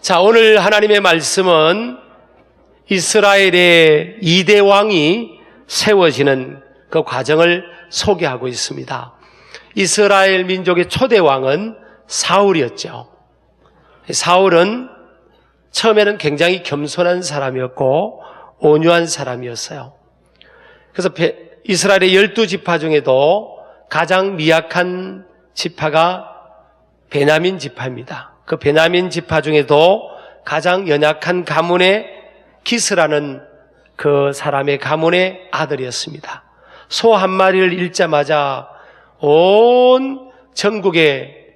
자, 오늘 하나님의 말씀은 이스라엘의 2대 왕이 세워지는 그 과정을 소개하고 있습니다. 이스라엘 민족의 초대 왕은 사울이었죠. 사울은 처음에는 굉장히 겸손한 사람이었고 온유한 사람이었어요. 그래서 이스라엘의 12지파 중에도 가장 미약한 지파가 베냐민 지파입니다. 그 베냐민 지파 중에도 가장 연약한 가문의 기스라는 그 사람의 가문의 아들이었습니다. 소 한 마리를 잃자마자 온 전국에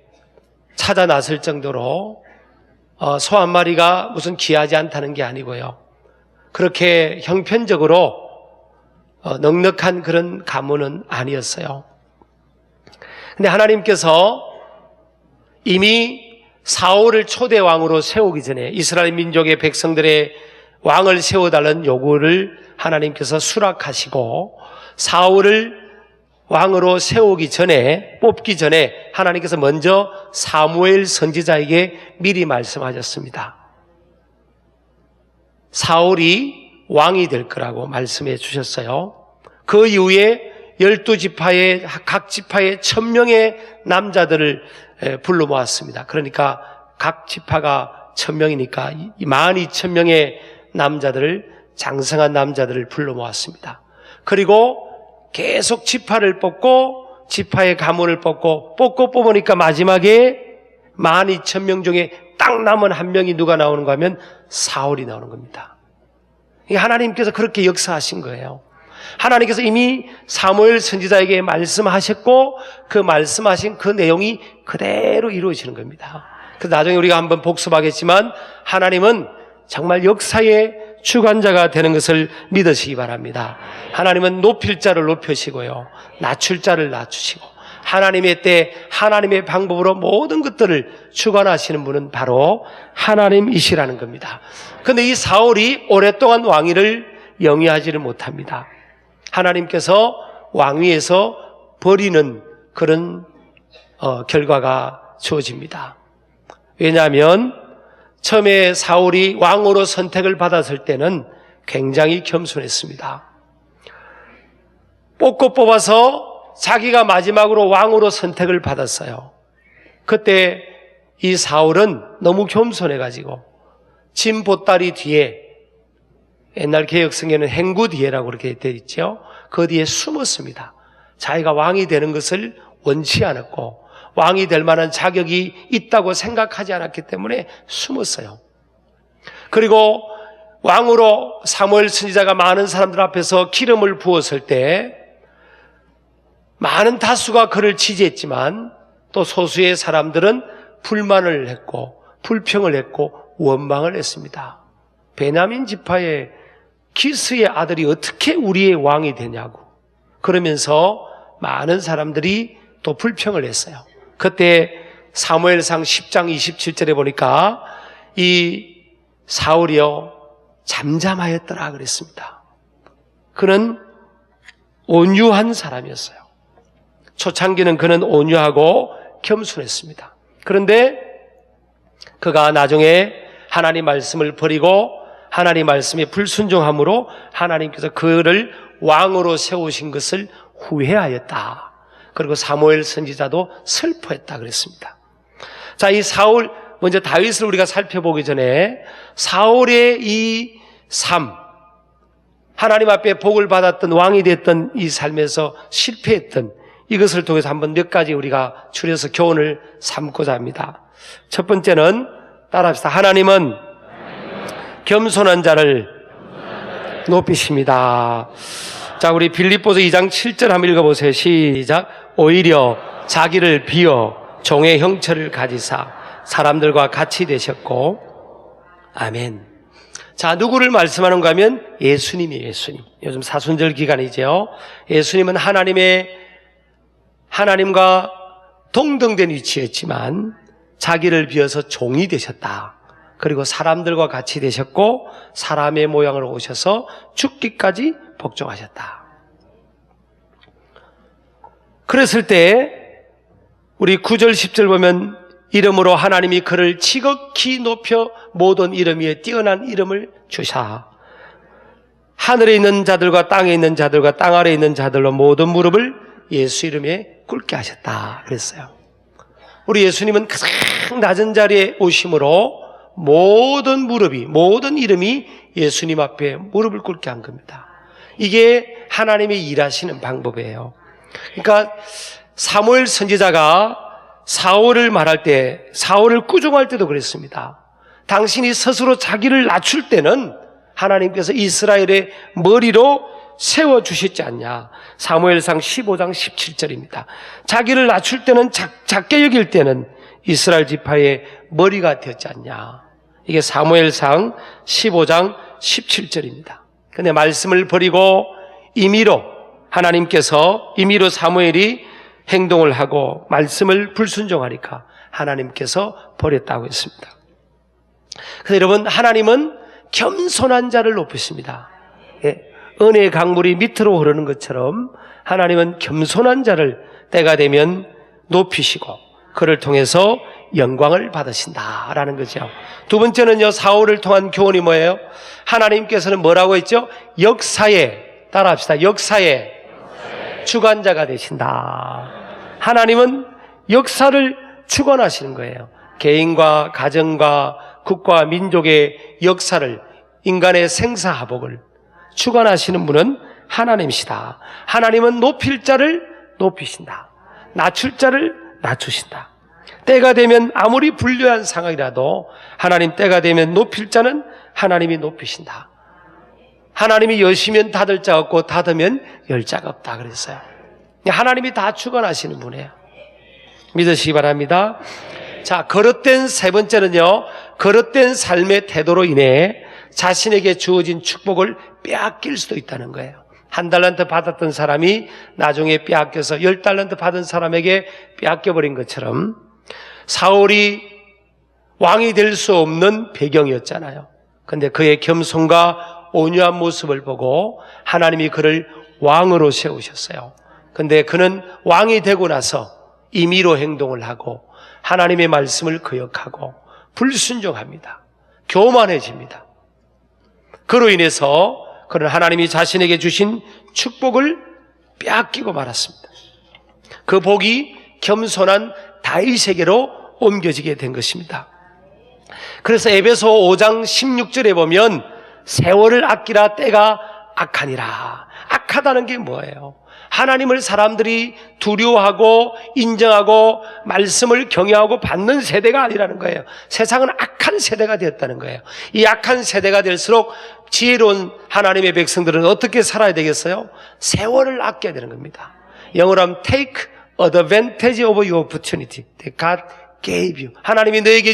찾아 나설 정도로 소 한 마리가 무슨 귀하지 않다는 게 아니고요. 그렇게 형편적으로 넉넉한 그런 가문은 아니었어요. 근데 하나님께서 이미 사울을 초대 왕으로 세우기 전에 이스라엘 민족의 백성들의 왕을 세워달라는 요구를 하나님께서 수락하시고 사울을 왕으로 세우기 전에, 뽑기 전에 하나님께서 먼저 사무엘 선지자에게 미리 말씀하셨습니다. 사울이 왕이 될 거라고 말씀해 주셨어요. 그 이후에 12지파의 각 지파의 1000명의 남자들을 불러 모았습니다. 그러니까 각 지파가 1000명이니까 12,000명의 남자들을, 장성한 남자들을 불러 모았습니다. 그리고 계속 지파를 뽑고 지파의 가문을 뽑고 뽑으니까 마지막에 12,000명 중에 딱 남은 한 명이 누가 나오는가 하면 사울이 나오는 겁니다. 하나님께서 그렇게 역사하신 거예요. 하나님께서 이미 사무엘 선지자에게 말씀하셨고 그 말씀하신 그 내용이 그대로 이루어지는 겁니다. 그래서 나중에 우리가 한번 복습하겠지만 하나님은 정말 역사의 주관자가 되는 것을 믿으시기 바랍니다. 하나님은 높일 자를 높이시고요, 낮출 자를 낮추시고 하나님의 때 하나님의 방법으로 모든 것들을 주관하시는 분은 바로 하나님이시라는 겁니다. 그런데 이 사울이 오랫동안 왕위를 영위하지를 못합니다. 하나님께서 왕위에서 버리는 그런 결과가 주어집니다. 왜냐하면 처음에 사울이 왕으로 선택을 받았을 때는 굉장히 겸손했습니다. 뽑고 뽑아서 자기가 마지막으로 왕으로 선택을 받았어요. 그때 이 사울은 너무 겸손해가지고 짐 보따리 뒤에, 옛날 개혁성경에는 행구 뒤에라고 그렇게 되어 있죠. 그 뒤에 숨었습니다. 자기가 왕이 되는 것을 원치 않았고 왕이 될 만한 자격이 있다고 생각하지 않았기 때문에 숨었어요. 그리고 왕으로 사무엘 선지자가 많은 사람들 앞에서 기름을 부었을 때 많은 다수가 그를 지지했지만 또 소수의 사람들은 불만을 했고 불평을 했고 원망을 했습니다. 베냐민 지파의 기스의 아들이 어떻게 우리의 왕이 되냐고 그러면서 많은 사람들이 또 불평을 했어요. 그때 사무엘상 10장 27절에 보니까 이 사울이요 잠잠하였더라 그랬습니다. 그는 온유한 사람이었어요. 초창기는 그는 온유하고 겸손했습니다. 그런데 그가 나중에 하나님 말씀을 버리고 하나님 말씀에 불순종함으로 하나님께서 그를 왕으로 세우신 것을 후회하였다. 그리고 사무엘 선지자도 슬퍼했다 그랬습니다. 자, 이 사울, 먼저 다윗을 우리가 살펴보기 전에 사울의 이 삶, 하나님 앞에 복을 받았던 왕이 됐던 이 삶에서 실패했던 이것을 통해서 한번 몇 가지 우리가 추려서 교훈을 삼고자 합니다. 첫 번째는 따라합시다. 하나님은 겸손한 자를 높이십니다. 자, 우리 빌립보서 2장 7절 한번 읽어보세요. 시작. 오히려 자기를 비워 종의 형체를 가지사 사람들과 같이 되셨고, 아멘. 자, 누구를 말씀하는가 하면 예수님이에요. 예수님. 요즘 사순절 기간이죠. 예수님은 하나님과 동등된 위치였지만 자기를 비워서 종이 되셨다. 그리고 사람들과 같이 되셨고 사람의 모양으로 오셔서 죽기까지 복종하셨다. 그랬을 때 우리 9절 10절 보면 이름으로 하나님이 그를 지극히 높여 모든 이름 위에 뛰어난 이름을 주사 하늘에 있는 자들과 땅에 있는 자들과 땅 아래에 있는 자들로 모든 무릎을 예수 이름에 꿇게 하셨다 그랬어요. 우리 예수님은 가장 낮은 자리에 오심으로 모든 무릎이, 모든 이름이 예수님 앞에 무릎을 꿇게 한 겁니다. 이게 하나님이 일하시는 방법이에요. 그러니까 사무엘 선지자가 사울을 말할 때, 사울을 꾸중할 때도 그랬습니다. 당신이 스스로 자기를 낮출 때는 하나님께서 이스라엘의 머리로 세워주셨지 않냐. 사무엘상 15장 17절입니다. 자기를 낮출 때는 작게 여길 때는 이스라엘 지파의 머리가 되었지 않냐. 이게 사무엘상 15장 17절입니다. 근데 말씀을 버리고 하나님께서 임의로 사무엘이 행동을 하고 말씀을 불순종하니까 하나님께서 버렸다고 했습니다. 그래서 여러분, 하나님은 겸손한 자를 높이십니다. 예, 은혜의 강물이 밑으로 흐르는 것처럼 하나님은 겸손한 자를 때가 되면 높이시고 그를 통해서 영광을 받으신다라는 거죠. 두 번째는요, 사울을 통한 교훈이 뭐예요? 하나님께서는 뭐라고 했죠? 역사에, 따라합시다. 역사에 주관자가 되신다. 하나님은 역사를 주관하시는 거예요. 개인과 가정과 국가와 민족의 역사를, 인간의 생사화복을 주관하시는 분은 하나님이시다. 하나님은 높일 자를 높이신다. 낮출 자를 낮추신다. 때가 되면 아무리 불리한 상황이라도 하나님 때가 되면 높일 자는 하나님이 높이신다. 하나님이 여시면 닫을 자가 없고 닫으면 열 자가 없다 그랬어요. 하나님이 다 주관하시는 분이에요. 믿으시기 바랍니다. 자, 거릇된 세 번째는요, 거릇된 삶의 태도로 인해 자신에게 주어진 축복을 빼앗길 수도 있다는 거예요. 1달란트 받았던 사람이 나중에 빼앗겨서 10달란트 받은 사람에게 빼앗겨버린 것처럼 사울이 왕이 될 수 없는 배경이었잖아요. 근데 그의 겸손과 온유한 모습을 보고 하나님이 그를 왕으로 세우셨어요. 근데 그는 왕이 되고 나서 임의로 행동을 하고 하나님의 말씀을 거역하고 불순종합니다. 교만해집니다. 그로 인해서 그는 하나님이 자신에게 주신 축복을 빼앗기고 말았습니다. 그 복이 겸손한 다윗에게로 옮겨지게 된 것입니다. 그래서 에베소 5장 16절에 보면 세월을 아끼라 때가 악하니라. 악하다는 게 뭐예요? 하나님을 사람들이 두려워하고 인정하고 말씀을 경외하고 받는 세대가 아니라는 거예요. 세상은 악한 세대가 되었다는 거예요. 이 악한 세대가 될수록 지혜로운 하나님의 백성들은 어떻게 살아야 되겠어요? 세월을 아껴야 되는 겁니다. 영어로 하면 take advantage of your opportunity that God gave you. 하나님이 너에게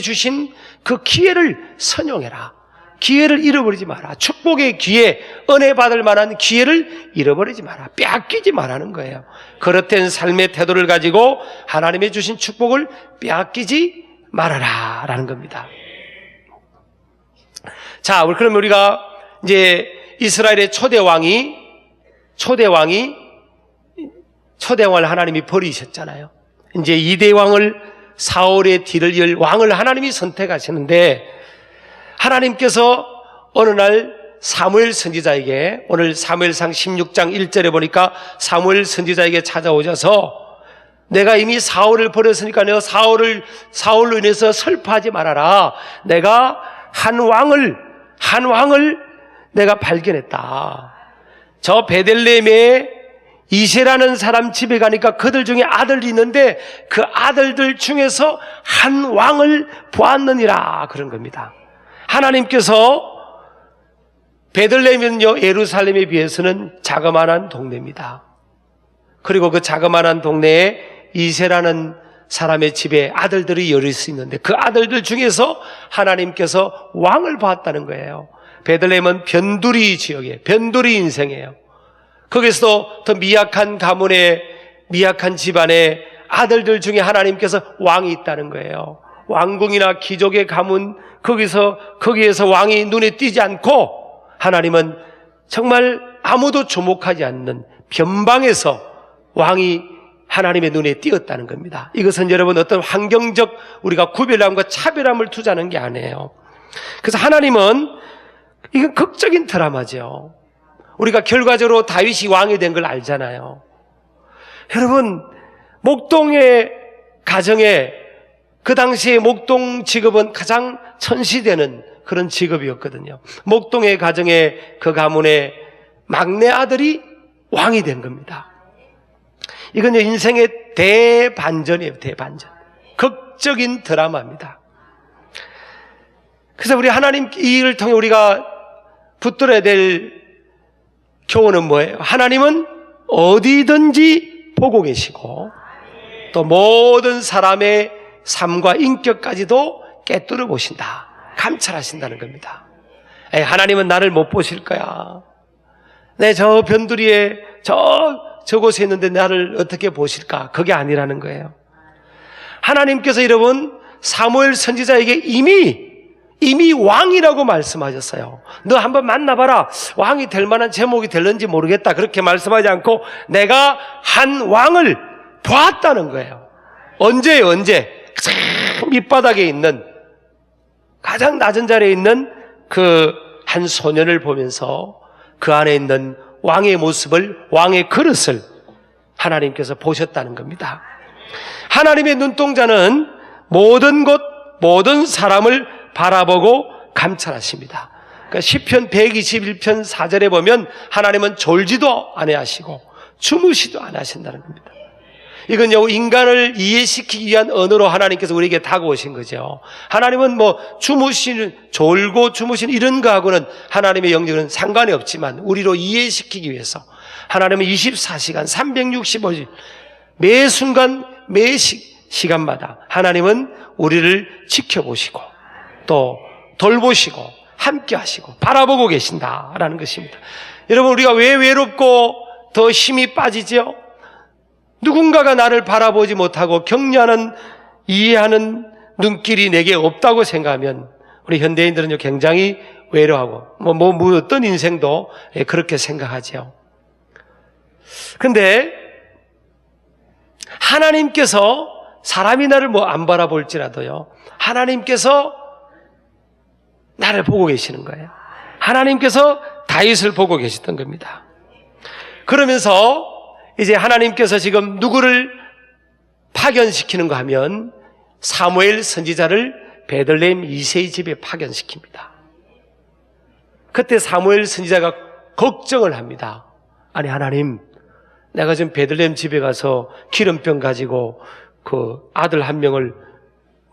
주신 그 기회를 선용해라. 기회를 잃어버리지 마라. 축복의 기회, 은혜 받을 만한 기회를 잃어버리지 마라. 빼앗기지 말라는 거예요. 그릇된 삶의 태도를 가지고 하나님의 주신 축복을 빼앗기지 말아라 라는 겁니다. 자, 그럼 우리가 이제 이스라엘의 초대왕을 하나님이 버리셨잖아요. 이제 2대 왕을 사울의 뒤를 이을 왕을 하나님이 선택하시는데 하나님께서 어느 날 사무엘 선지자에게, 오늘 사무엘상 16장 1절에 보니까 사무엘 선지자에게 찾아오셔서 내가 이미 사울을 버렸으니까 내가 사울로 인해서 슬퍼하지 말아라. 내가 한 왕을 내가 발견했다. 저 베들레헴에 이세라는 사람 집에 가니까 그들 중에 아들이 있는데 그 아들들 중에서 한 왕을 보았느니라. 그런 겁니다. 하나님께서 베들레헴은요, 예루살렘에 비해서는 자그마한 동네입니다. 그리고 그 자그마한 동네에 이세라는 사람의 집에 아들들이 여럿 있는데 그 아들들 중에서 하나님께서 왕을 봤다는 거예요. 베들레헴은 변두리 지역이에요. 변두리 인생이에요. 거기서도 더 미약한 가문의 미약한 집안의 아들들 중에 하나님께서 왕이 있다는 거예요. 왕궁이나 귀족의 가문 거기에서 왕이 눈에 띄지 않고 하나님은 정말 아무도 주목하지 않는 변방에서 왕이 하나님의 눈에 띄었다는 겁니다. 이것은 여러분 어떤 환경적 우리가 구별함과 차별함을 두자는 게 아니에요. 그래서 하나님은 이건 극적인 드라마죠. 우리가 결과적으로 다윗이 왕이 된 걸 알잖아요. 여러분, 목동의 가정에 그 당시에 목동 직업은 가장 천시되는 그런 직업이었거든요. 목동의 가정에 그 가문의 막내 아들이 왕이 된 겁니다. 이건 인생의 대반전이에요. 대반전. 극적인 드라마입니다. 그래서 우리 하나님 이 일을 통해 우리가 붙들어야 될 교훈은 뭐예요? 하나님은 어디든지 보고 계시고 또 모든 사람의 삶과 인격까지도 꿰뚫어 보신다. 감찰하신다는 겁니다. 하나님은 나를 못 보실 거야. 내 저 변두리에 저곳에 있는데 나를 어떻게 보실까? 그게 아니라는 거예요. 하나님께서 여러분 사무엘 선지자에게 이미 왕이라고 말씀하셨어요. 너 한번 만나봐라. 왕이 될 만한 제목이 될는지 모르겠다. 그렇게 말씀하지 않고 내가 한 왕을 보았다는 거예요. 언제요? 언제? 밑바닥에 있는 가장 낮은 자리에 있는 그 한 소년을 보면서 그 안에 있는 왕의 모습을, 왕의 그릇을 하나님께서 보셨다는 겁니다. 하나님의 눈동자는 모든 것, 모든 사람을 바라보고 감찰하십니다. 그러니까 시편 121편 4절에 보면 하나님은 졸지도 안 하시고 주무시도 안 하신다는 겁니다. 이건요, 인간을 이해시키기 위한 언어로 하나님께서 우리에게 다가오신 거죠. 하나님은 졸고 주무시는 이런 거하고는 하나님의 영역은 상관이 없지만 우리로 이해시키기 위해서 하나님은 24시간 365일 매 순간 매 시간마다 하나님은 우리를 지켜보시고 또 돌보시고 함께 하시고 바라보고 계신다라는 것입니다. 여러분, 우리가 왜 외롭고 더 힘이 빠지죠? 누군가가 나를 바라보지 못하고 격려하는, 이해하는 눈길이 내게 없다고 생각하면 우리 현대인들은 굉장히 외로워하고 어떤 인생도 그렇게 생각하죠. 근데 하나님께서 사람이 나를 안 바라볼지라도요, 하나님께서 나를 보고 계시는 거예요. 하나님께서 다윗을 보고 계셨던 겁니다. 그러면서 이제 하나님께서 지금 누구를 파견시키는가 하면 사무엘 선지자를 베들레헴 이새의 집에 파견시킵니다. 그때 사무엘 선지자가 걱정을 합니다. 아니, 하나님, 내가 지금 베들레헴 집에 가서 기름병 가지고 그 아들 한 명을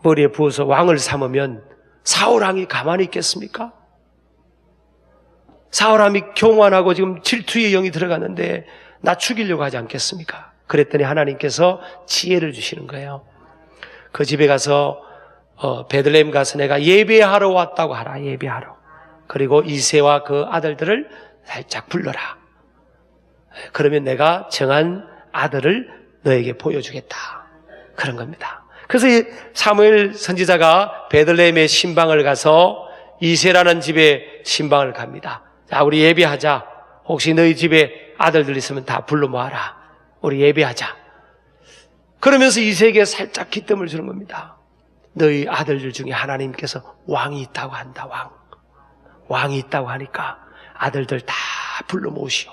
머리에 부어서 왕을 삼으면 사울왕이 가만히 있겠습니까? 사울왕이 교만하고 지금 질투의 영이 들어가는데 나 죽이려고 하지 않겠습니까? 그랬더니 하나님께서 지혜를 주시는 거예요. 그 집에 가서 베들레헴 가서 내가 예배하러 왔다고 하라. 예배하러. 그리고 이새와 그 아들들을 살짝 불러라. 그러면 내가 정한 아들을 너에게 보여주겠다. 그런 겁니다. 그래서 사무엘 선지자가 베들레헴의 신방을 가서 이새라는 집에 신방을 갑니다. 자, 우리 예배하자. 혹시 너희 집에 아들들 있으면 다 불러 모아라. 우리 예배하자. 그러면서 이새에게 살짝 기뜸을 주는 겁니다. 너희 아들들 중에 하나님께서 왕이 있다고 한다. 왕이 있다고 하니까 아들들 다 불러 모으시오.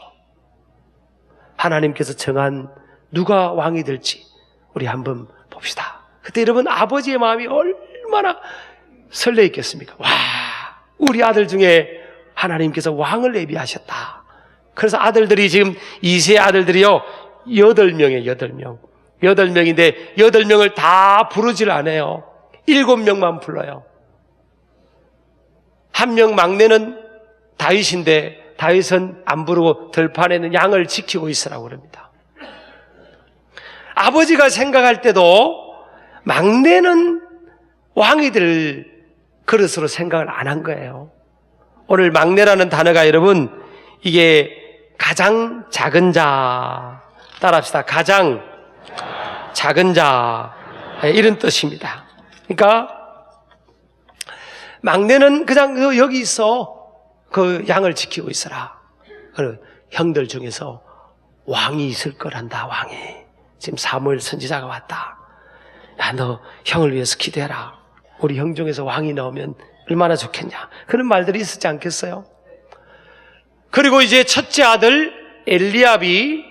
하나님께서 정한 누가 왕이 될지 우리 한번 봅시다. 그때 여러분, 아버지의 마음이 얼마나 설레 있겠습니까? 와, 우리 아들 중에 하나님께서 왕을 예비하셨다. 그래서 아들들이 지금 이세 아들들이요 8명이에요. 8명. 8명인데 8명을 다 부르질 않아요. 7명만 불러요. 한 명 막내는 다윗인데 다윗은 안 부르고 들판에 있는 양을 지키고 있으라고 그럽니다. 아버지가 생각할 때도 막내는 왕이 될 그릇으로 생각을 안 한 거예요. 오늘 막내라는 단어가 여러분, 이게 가장 작은 자, 따라합시다. 가장 작은 자, 이런 뜻입니다. 그러니까 막내는 그냥 여기 있어. 그 양을 지키고 있어라. 형들 중에서 왕이 있을 거란다. 왕이. 지금 사무엘 선지자가 왔다. 야, 너 형을 위해서 기도해라. 우리 형 중에서 왕이 나오면 얼마나 좋겠냐. 그런 말들이 있었지 않겠어요? 그리고 이제 첫째 아들 엘리압이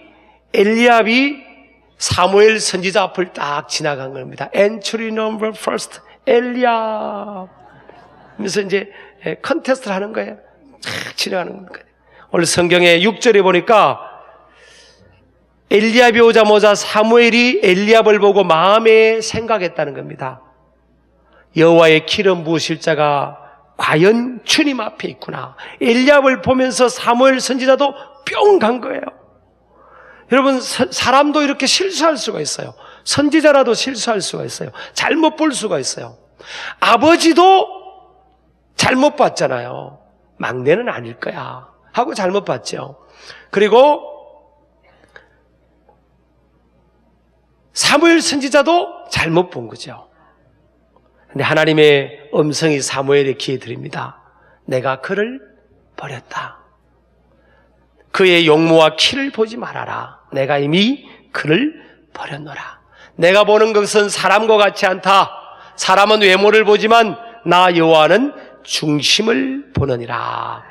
사무엘 선지자 앞을 딱 지나간 겁니다. Entry number first, 엘리압. 그래서 이제 컨테스트를 하는 거예요. 쫙 지나가는 거예요. 오늘 성경에 6절에 보니까 엘리압이 오자마자 사무엘이 엘리압을 보고 마음에 생각했다는 겁니다. 여호와의 기름 부으실 자가 과연 주님 앞에 있구나. 엘리압을 보면서 사무엘 선지자도 뿅 간 거예요. 여러분, 사람도 이렇게 실수할 수가 있어요. 선지자라도 실수할 수가 있어요. 잘못 볼 수가 있어요. 아버지도 잘못 봤잖아요. 막내는 아닐 거야 하고 잘못 봤죠. 그리고 사무엘 선지자도 잘못 본 거죠. 근데 하나님의 음성이 사무엘의 귀에 들립니다. 내가 그를 버렸다. 그의 용모와 키를 보지 말아라. 내가 이미 그를 버렸노라. 내가 보는 것은 사람과 같지 않다. 사람은 외모를 보지만 나 여호와는 중심을 보느니라.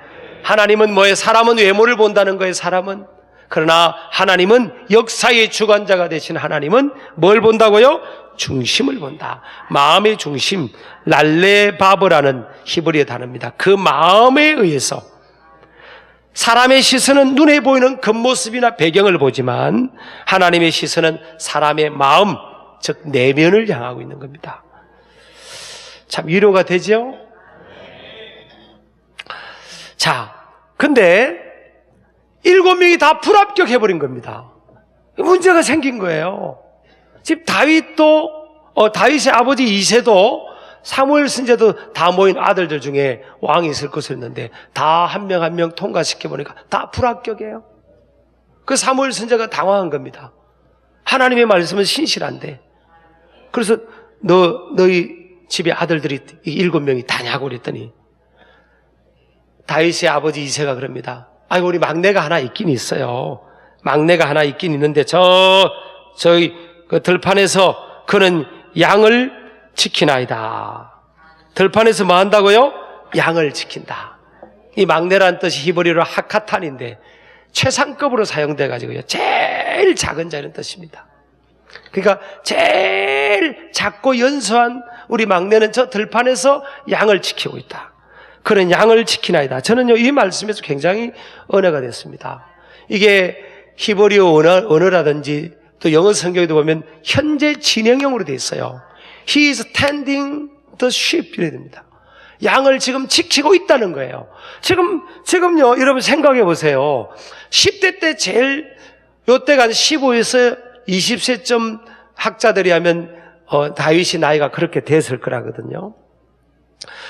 하나님은 뭐예요? 사람은 외모를 본다는 거예요. 사람은. 그러나 하나님은 역사의 주관자가 되신 하나님은 뭘 본다고요? 중심을 본다. 마음의 중심, 랄레바브라는 히브리어 단어입니다. 그 마음에 의해서 사람의 시선은 눈에 보이는 겉모습이나 배경을 보지만 하나님의 시선은 사람의 마음, 즉 내면을 향하고 있는 겁니다. 참 위로가 되죠? 자, 근데 7명이 다 불합격해버린 겁니다. 문제가 생긴 거예요. 지금 다윗의 아버지 이새도 사무엘 선지자도 다 모인 아들들 중에 왕이 있을 것이었는데 다 한 명 한 명 통과시켜보니까 다 불합격이에요. 그 사무엘 선지자가 당황한 겁니다. 하나님의 말씀은 신실한데. 그래서 너희 집에 아들들이 7명이 다냐고 그랬더니 다윗의 아버지 이새가 그럽니다. 아이고, 우리 막내가 하나 있긴 있어요. 막내가 하나 있긴 있는데 저희 그 들판에서 그는 양을 지키나이다. 들판에서 뭐 한다고요? 양을 지킨다. 이 막내란 뜻이 히브리어로 하카탄인데 최상급으로 사용돼가지고요. 제일 작은 자는 뜻입니다. 그러니까 제일 작고 연소한 우리 막내는 저 들판에서 양을 지키고 있다. 그는 양을 지키나이다. 저는요, 이 말씀에서 굉장히 은혜가 됐습니다. 이게 히브리어 언어라든지 또 영어 성경에도 보면 현재 진행형으로 되어 있어요. He is tending the sheep 이래야 됩니다. 양을 지금 지키고 있다는 거예요. 지금요, 여러분 생각해 보세요. 10대 때 요때가 한 15에서 20세쯤 학자들이 하면 다윗이 나이가 그렇게 됐을 거라거든요.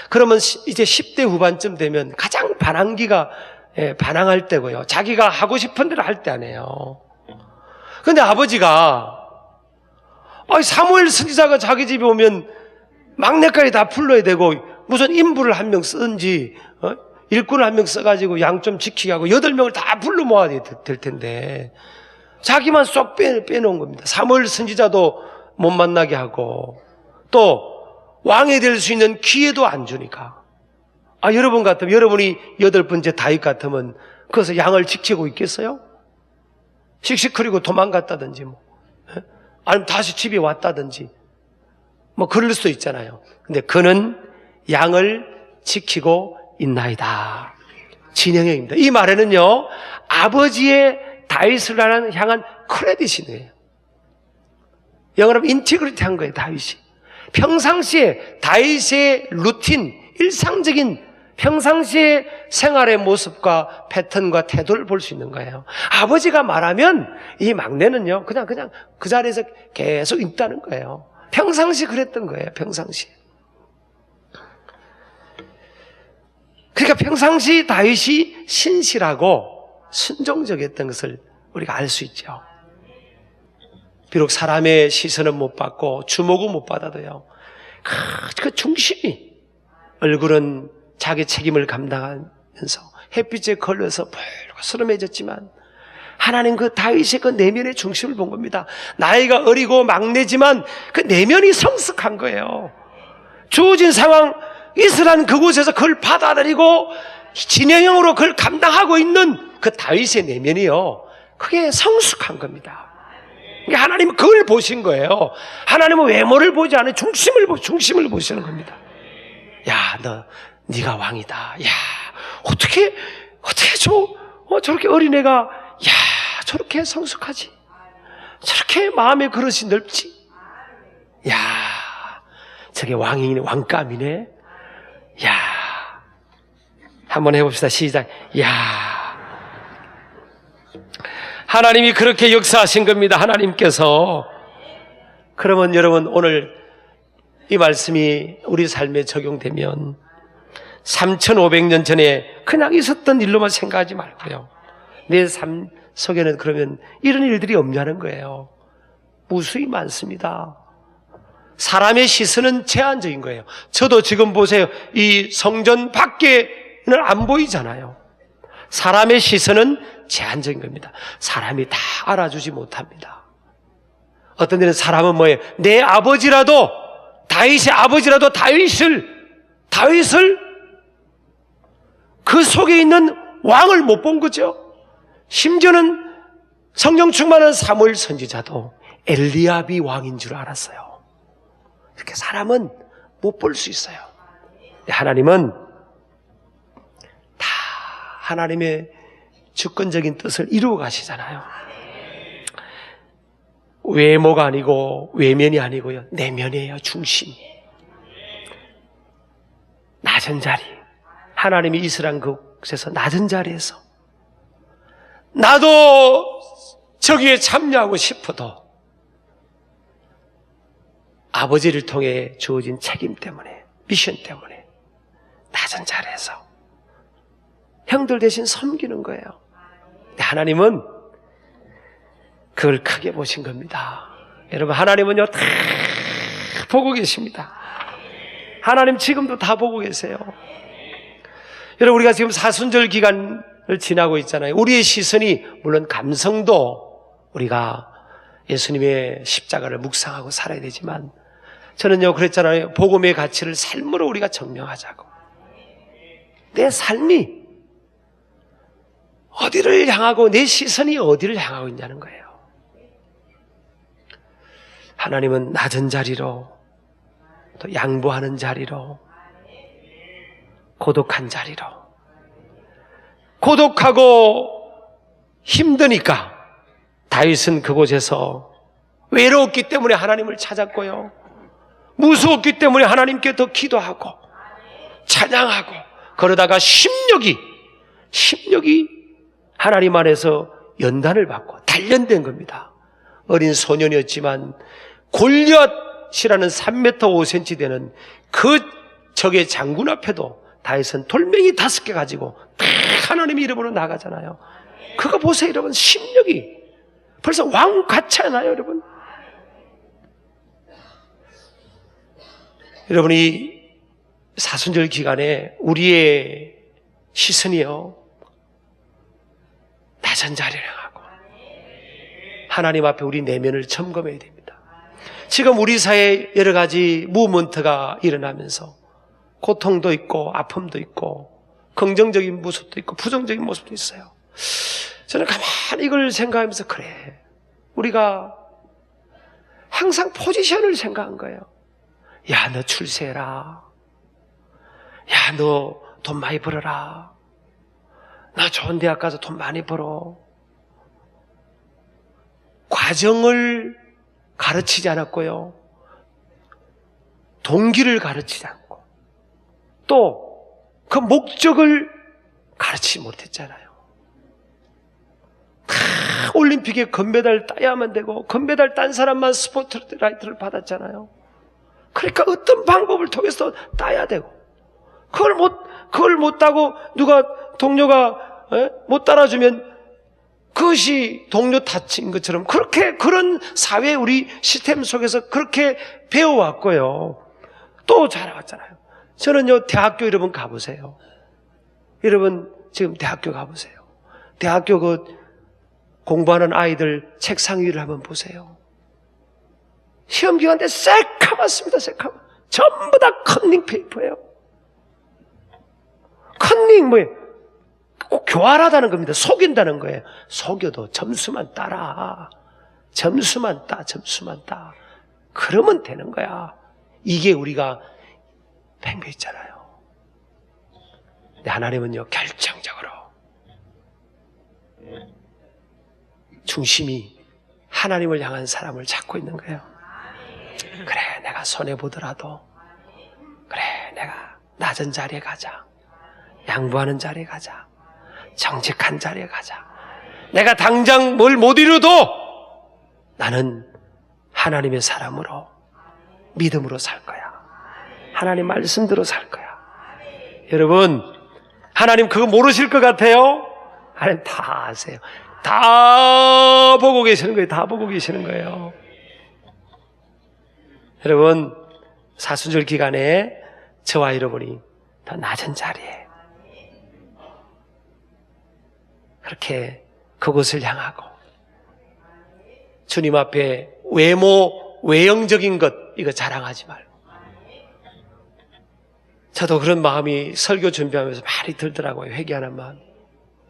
그러면 이제 10대 후반쯤 되면 가장 반항기가 반항할 때고요. 자기가 하고 싶은 대로 할 때 아니에요. 근데 아버지가 사무엘 선지자가 자기 집에 오면 막내까지 다 불러야 되고 무슨 인부를 한 명 쓰든지 일꾼을 한 명 써가지고 양 좀 지키게 하고 8명을 다 불러 모아야 될 텐데 자기만 쏙 빼놓은 겁니다. 사무엘 선지자도 못 만나게 하고 또 왕이 될 수 있는 기회도 안 주니까. 여러분 같으면, 여러분이 8번째 다윗 같으면 거기서 양을 지키고 있겠어요? 씩씩거리고 도망갔다든지 아니면 다시 집에 왔다든지 그럴 수도 있잖아요. 근데 그는 양을 지키고 있나이다. 진행형입니다. 이 말에는요, 아버지의 다윗을 향한 크레딧이네요. 영어로 인티그리티 한 거예요, 다윗이. 평상시에 다윗의 루틴, 일상적인 평상시의 생활의 모습과 패턴과 태도를 볼 수 있는 거예요. 아버지가 말하면 이 막내는요, 그냥 그 자리에서 계속 있다는 거예요. 평상시 그랬던 거예요, 평상시. 그러니까 평상시 다윗이 신실하고 순종적이었던 것을 우리가 알 수 있죠. 비록 사람의 시선은 못 받고 주목은 못 받아도요, 그 중심이, 얼굴은 자기 책임을 감당하면서 햇빛에 걸려서 붉고 스름해졌지만 하나님 그 다윗의 그 내면의 중심을 본 겁니다. 나이가 어리고 막내지만 그 내면이 성숙한 거예요. 주어진 상황, 이스라엘 그곳에서 그걸 받아들이고 진행형으로 그걸 감당하고 있는 그 다윗의 내면이요, 그게 성숙한 겁니다. 하나님은 그걸 보신 거예요. 하나님은 외모를 보지 않아요. 중심을 보시는 겁니다. 야, 네가 왕이다. 야, 어떻게 저렇게 어린애가, 야, 저렇게 성숙하지? 저렇게 마음의 그릇이 넓지? 야, 저게 왕이네, 왕감이네? 야, 한번 해봅시다. 시작. 야, 하나님이 그렇게 역사하신 겁니다. 하나님께서. 그러면 여러분, 오늘 이 말씀이 우리 삶에 적용되면 3,500년 전에 그냥 있었던 일로만 생각하지 말고요, 내 삶 속에는 그러면 이런 일들이 없냐는 거예요. 무수히 많습니다. 사람의 시선은 제한적인 거예요. 저도 지금 보세요. 이 성전 밖에는 안 보이잖아요. 사람의 시선은 제한적인 겁니다. 사람이 다 알아주지 못합니다. 어떤 데는 사람은 뭐예요? 내 아버지라도, 다윗의 아버지라도 다윗을 그 속에 있는 왕을 못 본 거죠. 심지어는 성령 충만한 사무엘 선지자도 엘리압이 왕인 줄 알았어요. 이렇게 사람은 못 볼 수 있어요. 하나님은 다 하나님의 주권적인 뜻을 이루어 가시잖아요. 외모가 아니고 외면이 아니고요, 내면이에요. 중심, 낮은 자리. 하나님이 이스라엘 그곳에서 낮은 자리에서 나도 저기에 참여하고 싶어도 아버지를 통해 주어진 책임 때문에, 미션 때문에 낮은 자리에서 형들 대신 섬기는 거예요. 하나님은 그걸 크게 보신 겁니다. 여러분, 하나님은요, 다 보고 계십니다. 하나님 지금도 다 보고 계세요. 여러분, 우리가 지금 사순절 기간을 지나고 있잖아요. 우리의 시선이, 물론 감성도 우리가 예수님의 십자가를 묵상하고 살아야 되지만, 저는요 그랬잖아요. 복음의 가치를 삶으로 우리가 증명하자고. 내 삶이 어디를 향하고, 내 시선이 어디를 향하고 있냐는 거예요. 하나님은 낮은 자리로, 또 양보하는 자리로, 고독한 자리로, 고독하고 힘드니까 다윗은 그곳에서 외로웠기 때문에 하나님을 찾았고요, 무서웠기 때문에 하나님께 더 기도하고 찬양하고, 그러다가 심력이 하나님 안에서 연단을 받고 단련된 겁니다. 어린 소년이었지만 골리앗이라는 3m 5cm 되는 그 적의 장군 앞에도 다윗은 돌멩이 5개 가지고 딱 하나님의 이름으로 나가잖아요. 그거 보세요 여러분. 심력이 벌써 왕 같잖아요 여러분. 여러분이 사순절 기간에 우리의 시선이요, 낮은 자리를 향하고 하나님 앞에 우리 내면을 점검해야 됩니다. 지금 우리 사회에 여러 가지 무브먼트가 일어나면서 고통도 있고 아픔도 있고 긍정적인 모습도 있고 부정적인 모습도 있어요. 저는 가만히 이걸 생각하면서, 그래, 우리가 항상 포지션을 생각한 거예요. 야, 너 출세해라. 야, 너 돈 많이 벌어라. 나 좋은 대학 가서 돈 많이 벌어. 과정을 가르치지 않았고요, 동기를 가르치지 않고, 또 그 목적을 가르치지 못했잖아요. 다 올림픽에 금메달 따야만 되고, 금메달 딴 사람만 스포트라이트를 받았잖아요. 그러니까 어떤 방법을 통해서 따야 되고, 그걸 못 따고 동료가 못 따라주면 그것이 동료 탓인 것처럼, 그런 사회 우리 시스템 속에서 그렇게 배워왔고요, 또 자라왔잖아요. 저는요, 대학교 여러분 가보세요. 여러분 지금 대학교 가보세요. 대학교 공부하는 아이들 책상 위를 한번 보세요. 시험 기간 때 새카맣습니다. 새카맣. 전부 다 컨닝 페이퍼예요. 컨닝 뭐예요? 꼭 교활하다는 겁니다. 속인다는 거예요. 속여도 점수만 따라. 점수만 따. 그러면 되는 거야. 이게 우리가 팽배 있잖아요. 근데 하나님은요, 결정적으로 중심이 하나님을 향한 사람을 찾고 있는 거예요. 그래, 내가 손해보더라도, 그래, 내가 낮은 자리에 가자. 양보하는 자리에 가자. 정직한 자리에 가자. 내가 당장 뭘 못 이루도 나는 하나님의 사람으로, 믿음으로 살 거야. 하나님 말씀대로 살 거야. 여러분, 하나님 그거 모르실 것 같아요? 하나님 다 아세요. 다 보고 계시는 거예요. 다 보고 계시는 거예요. 여러분, 사순절 기간에 저와 여러분이 더 낮은 자리에 그렇게 그곳을 향하고 주님 앞에 외형적인 것 이거 자랑하지 말고, 저도 그런 마음이 설교 준비하면서 많이 들더라고요. 회개하는 마음.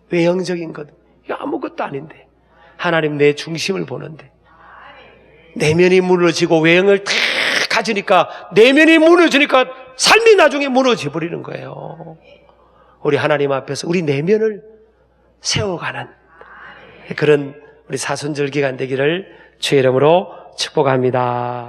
외형적인 것 이거 아무것도 아닌데 하나님 내 중심을 보는데, 내면이 무너지고 외형을 다 가지니까 내면이 무너지니까 삶이 나중에 무너져 버리는 거예요. 우리 하나님 앞에서 우리 내면을 세워가는 그런 우리 사순절 기간 되기를 주의 이름으로 축복합니다.